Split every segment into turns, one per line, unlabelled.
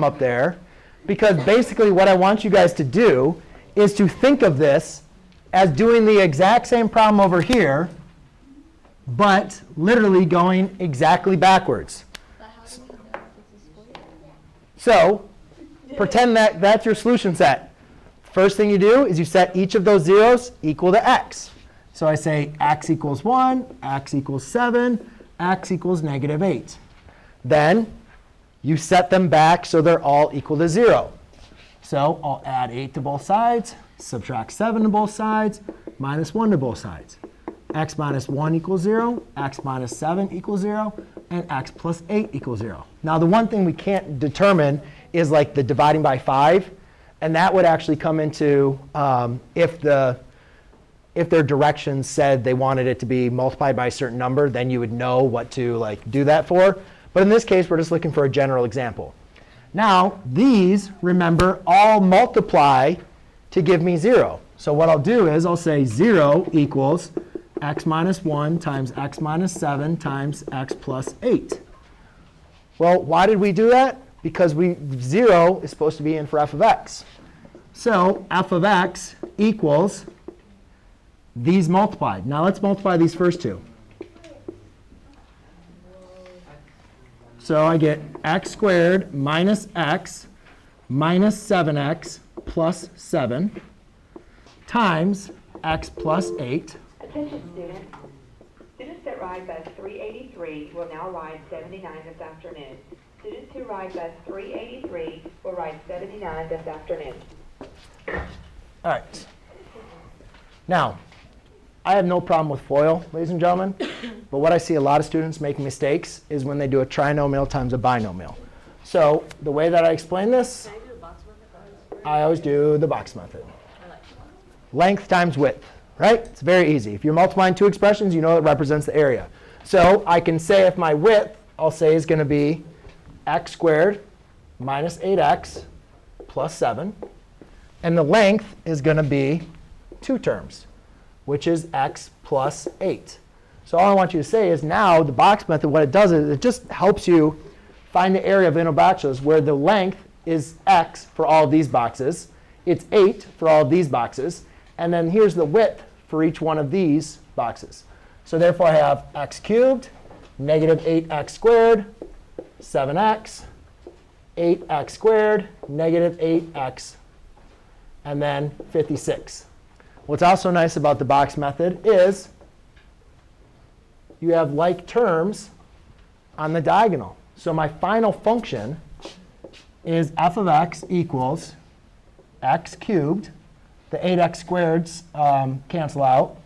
up there, because basically what I want you guys to do is to think of this as doing the exact same problem over here, but literally going exactly backwards.
But how do we know if it's a square?
So pretend that that's your solution set. First thing you do is you set each of those zeros equal to x. So I say x equals 1, x equals 7, x equals -8. Then you set them back so they're all equal to 0. So I'll add 8 to both sides, subtract 7 to both sides, minus 1 to both sides. X minus 1 equals 0, x minus 7 equals 0, and x plus 8 equals 0. Now the one thing we can't determine is like the dividing by 5. And that would actually come into if their directions said they wanted it to be multiplied by a certain number, then you would know what to like do that for. But in this case, we're just looking for a general example. Now, these, remember, all multiply to give me 0. So what I'll do is I'll say 0 equals x minus 1 times x minus 7 times x plus 8. Well, why did we do that? Because 0 is supposed to be in for f of x. So f of x equals these multiplied. Now let's multiply these first two. So I get x squared minus x minus 7x plus 7 times x plus 8.
Attention students. Students that ride bus 383 will now ride 79 this afternoon. Students who ride bus 383 will ride 79 this afternoon.
All right. Now, I have no problem with FOIL, ladies and gentlemen. But what I see a lot of students making mistakes is when they do a trinomial times a binomial. So the way that I explain this, I always do the box method. Length times width, right? It's very easy. If you're multiplying two expressions, you know it represents the area. So I can say if my width, I'll say, is going to be x squared minus 8x plus 7. And the length is going to be two terms, which is x plus 8. So all I want you to say is now the box method, what it does is it just helps you find the area of interboxes where the length is x for all of these boxes. It's 8 for all of these boxes. And then here's the width for each one of these boxes. So therefore, I have x cubed, negative 8x squared, 7x, 8x squared, negative 8x, and then 56. What's also nice about the box method is you have like terms on the diagonal. So my final function is f of x equals x cubed. The 8x squareds cancel out,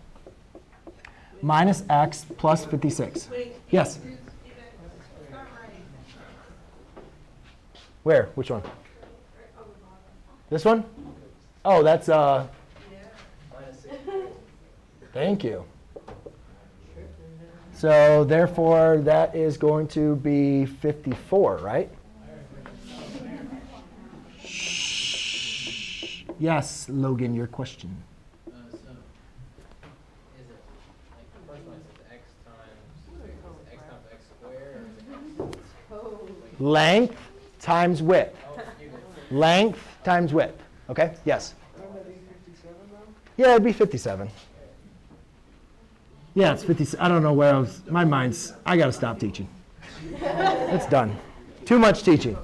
minus x plus 56. Yes? Where? Which one? This one? Oh, that's thank you. So therefore, that is going to be 54, right? Yes, Logan, your question.
So, is it like the first one says x times x squared, or is it
Length times width. Length times width. OK? Yes? Yeah, it'd be 57. Yeah, it's 57. I don't know where I was. My mind's, I got to stop teaching. It's done. Too much teaching.